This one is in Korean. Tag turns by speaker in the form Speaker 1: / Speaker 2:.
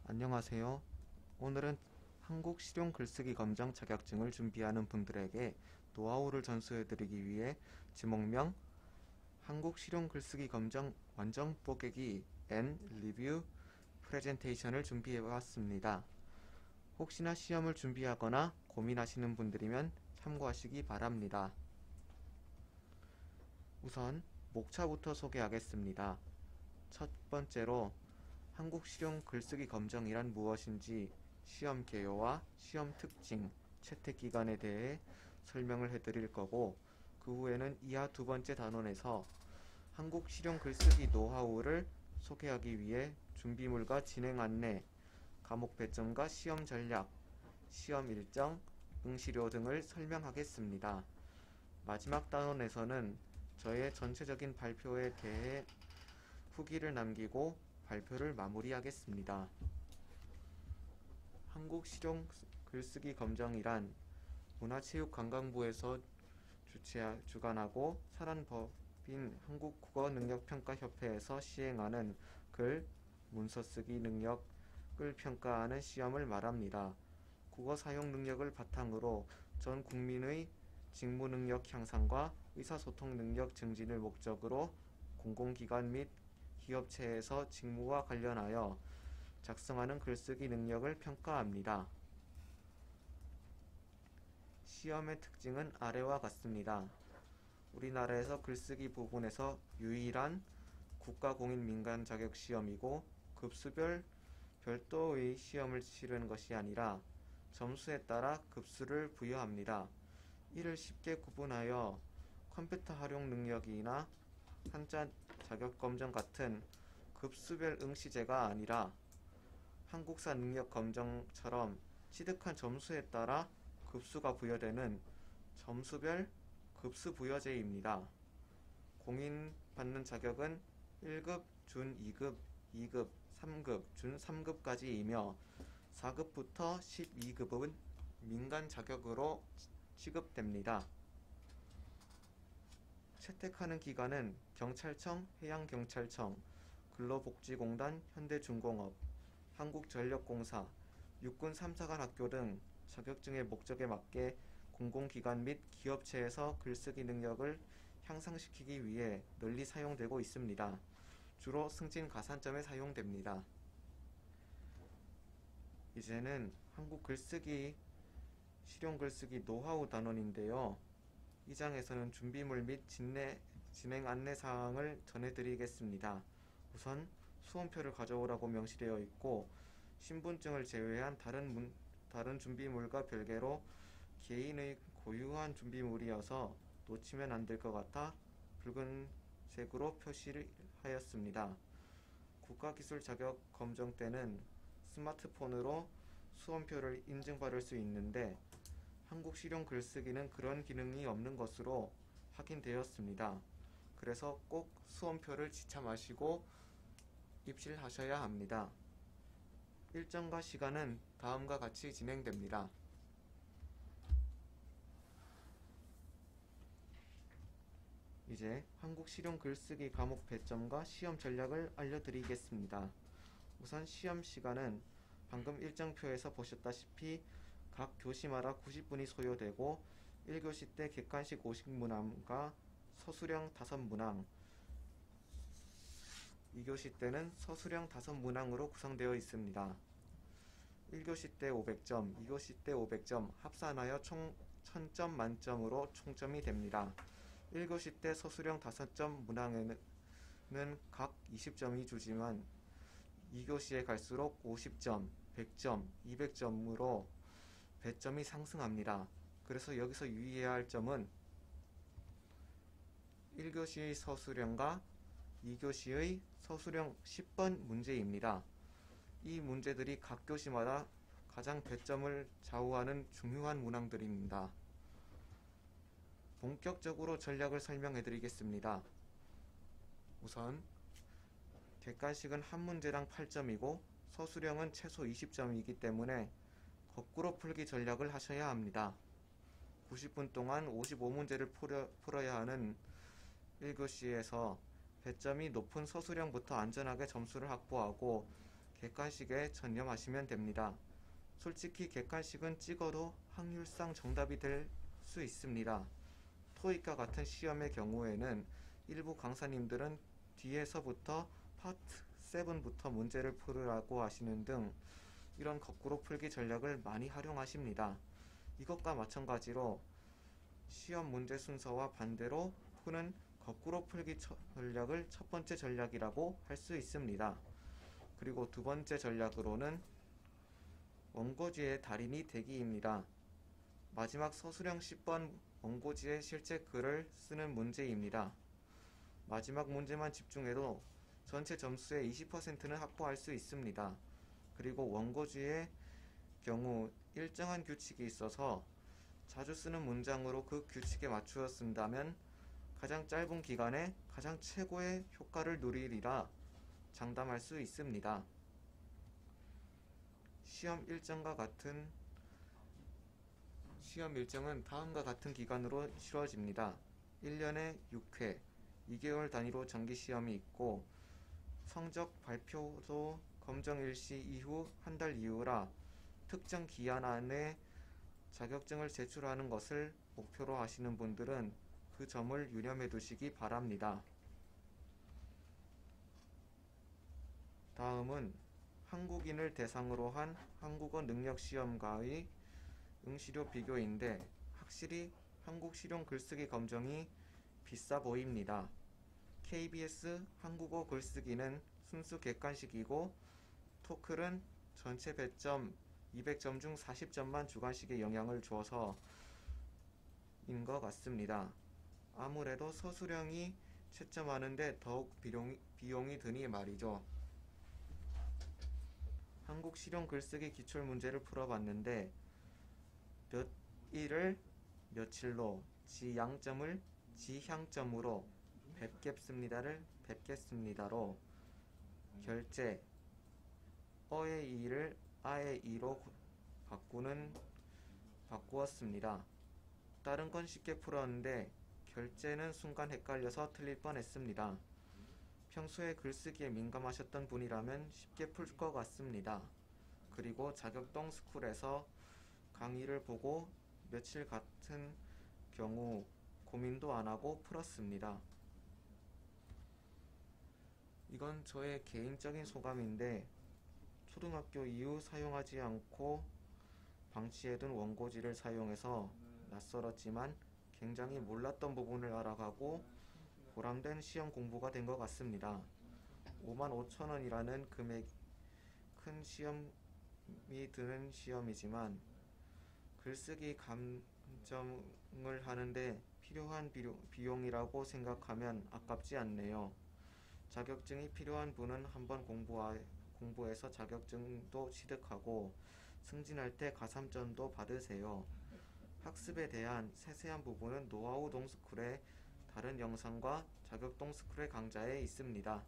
Speaker 1: 안녕하세요. 오늘은 한국 실용 글쓰기 검정 자격증을 준비하는 분들에게 노하우를 전수해드리기 위해 지목명 한국 실용 글쓰기 검정 완전 뽀개기 앤 리뷰 프레젠테이션을 준비해봤습니다. 혹시나 시험을 준비하거나 고민하시는 분들이면 참고하시기 바랍니다. 우선 목차부터 소개하겠습니다. 첫 번째로 한국 실용 글쓰기 검정이란 무엇인지 시험 개요와 시험 특징, 채택 기간에 대해 설명을 해드릴 거고, 그 후에는 이하 두 번째 단원에서 한국 실용 글쓰기 노하우를 소개하기 위해 준비물과 진행 안내, 과목 배점과 시험 전략, 시험 일정, 응시료 등을 설명하겠습니다. 마지막 단원에서는 저의 전체적인 발표에 대해 후기를 남기고 발표를 마무리하겠습니다. 한국 실용 글쓰기 검정이란 문화체육관광부에서 주관하고 사단법인 한국국어능력평가협회에서 시행하는 글, 문서쓰기 능력을 평가하는 시험을 말합니다. 국어 사용 능력을 바탕으로 전 국민의 직무 능력 향상과 의사소통 능력 증진을 목적으로 공공기관 및 기업체에서 직무와 관련하여 작성하는 글쓰기 능력을 평가합니다. 시험의 특징은 아래와 같습니다. 우리나라에서 글쓰기 부분에서 유일한 국가공인민간 자격 시험이고, 급수별 별도의 시험을 치르는 것이 아니라 점수에 따라 급수를 부여합니다. 이를 쉽게 구분하여 컴퓨터 활용 능력이나 한자 자격 검정 같은 급수별 응시제가 아니라 한국사 능력 검정처럼 취득한 점수에 따라 급수가 부여되는 점수별 급수 부여제입니다. 공인받는 자격은 1급, 준 2급, 2급, 3급, 준 3급까지이며 4급부터 12급은 민간 자격으로 취급됩니다. 채택하는 기관은 경찰청, 해양경찰청, 근로복지공단, 현대중공업, 한국전력공사, 육군 3사관 학교 등 자격증의 목적에 맞게 공공기관 및 기업체에서 글쓰기 능력을 향상시키기 위해 널리 사용되고 있습니다. 주로 승진 가산점에 사용됩니다. 이제는 한국 글쓰기 실용 글쓰기 노하우 단원인데요. 이 장에서는 준비물 및 진행 안내 사항을 전해드리겠습니다. 우선 수험표를 가져오라고 명시되어 있고, 신분증을 제외한 다른 준비물과 별개로 개인의 고유한 준비물이어서 놓치면 안 될 것 같아 붉은색으로 표시를 하였습니다. 국가기술 자격 검정 때는 스마트폰으로 수험표를 인증받을 수 있는데, 한국 실용 글쓰기는 그런 기능이 없는 것으로 확인되었습니다. 그래서 꼭 수험표를 지참하시고 입실하셔야 합니다. 일정과 시간은 다음과 같이 진행됩니다. 이제 한국 실용 글쓰기 과목 배점과 시험 전략을 알려드리겠습니다. 우선 시험 시간은 방금 일정표에서 보셨다시피 각 교시마다 90분이 소요되고, 1교시 때 객관식 50문항과 서술형 5문항, 2교시 때는 서술형 5문항으로 구성되어 있습니다. 1교시 때 500점, 2교시 때 500점 합산하여 총 1000점 만점으로 총점이 됩니다. 1교시 때 서술형 5점 문항에는 각 20점이 주지만 2교시에 갈수록 50점, 100점, 200점으로 배점이 상승합니다. 그래서 여기서 유의해야 할 점은 1교시의 서술형과 2교시의 서술형 10번 문제입니다. 이 문제들이 각 교시마다 가장 배점을 좌우하는 중요한 문항들입니다. 본격적으로 전략을 설명해 드리겠습니다. 우선 객관식은 한 문제당 8점이고 서술형은 최소 20점이기 때문에 거꾸로 풀기 전략을 하셔야 합니다. 90분 동안 55문제를 풀어야 하는 1교시에서 배점이 높은 서술형부터 안전하게 점수를 확보하고 객관식에 전념하시면 됩니다. 솔직히 객관식은 찍어도 확률상 정답이 될 수 있습니다. 토익과 같은 시험의 경우에는 일부 강사님들은 뒤에서부터 파트 7부터 문제를 풀으라고 하시는 등 이런 거꾸로 풀기 전략을 많이 활용하십니다. 이것과 마찬가지로 시험 문제 순서와 반대로 푸는 거꾸로 풀기 전략을 첫 번째 전략이라고 할 수 있습니다. 그리고 두 번째 전략으로는 원고지의 달인이 되기입니다. 마지막 서술형 10번 원고지의 실제 글을 쓰는 문제입니다. 마지막 문제만 집중해도 전체 점수의 20%는 확보할 수 있습니다. 그리고 원고지의 경우 일정한 규칙이 있어서 자주 쓰는 문장으로 그 규칙에 맞추어 쓴다면 가장 짧은 기간에 가장 최고의 효과를 누리리라 장담할 수 있습니다. 시험 일정은 다음과 같은 기간으로 치러집니다. 1년에 6회, 2개월 단위로 정기시험이 있고 성적 발표도 검정 일시 이후 한 달 이후라 특정 기한 안에 자격증을 제출하는 것을 목표로 하시는 분들은 그 점을 유념해 두시기 바랍니다. 다음은 한국인을 대상으로 한 한국어 능력 시험과의 응시료 비교인데 확실히 한국 실용 글쓰기 검정이 비싸 보입니다. KBS 한국어 글쓰기는 순수 객관식이고 토클은 전체 배점 200점 중 40점만 주관식에 영향을 줘서 인 것 같습니다. 아무래도 서술형이 채점하는데 더욱 비용이 드니 말이죠. 한국 실용 글쓰기 기출 문제를 풀어봤는데 몇 일을 며칠로 지양점을 지향점으로 뵙겠습니다로 결제 어의 이를 아의 이로 바꾸었습니다. 다른 건 쉽게 풀었는데 결제는 순간 헷갈려서 틀릴 뻔했습니다. 평소에 글쓰기에 민감하셨던 분이라면 쉽게 풀 것 같습니다. 그리고 자격동 스쿨에서 강의를 보고 며칠 같은 경우 고민도 안 하고 풀었습니다. 이건 저의 개인적인 소감인데 초등학교 이후 사용하지 않고 방치해둔 원고지를 사용해서 낯설었지만 굉장히 몰랐던 부분을 알아가고 보람된 시험 공부가 된 것 같습니다. 55,000원이라는 금액 큰 시험이 드는 시험이지만 글쓰기 감점을 하는데 필요한 비용이라고 생각하면 아깝지 않네요. 자격증이 필요한 분은 한번 공부해서 자격증도 취득하고 승진할 때 가산점도 받으세요. 학습에 대한 세세한 부분은 노하우 동스쿨의 다른 영상과 자격동 스쿨의 강좌에 있습니다.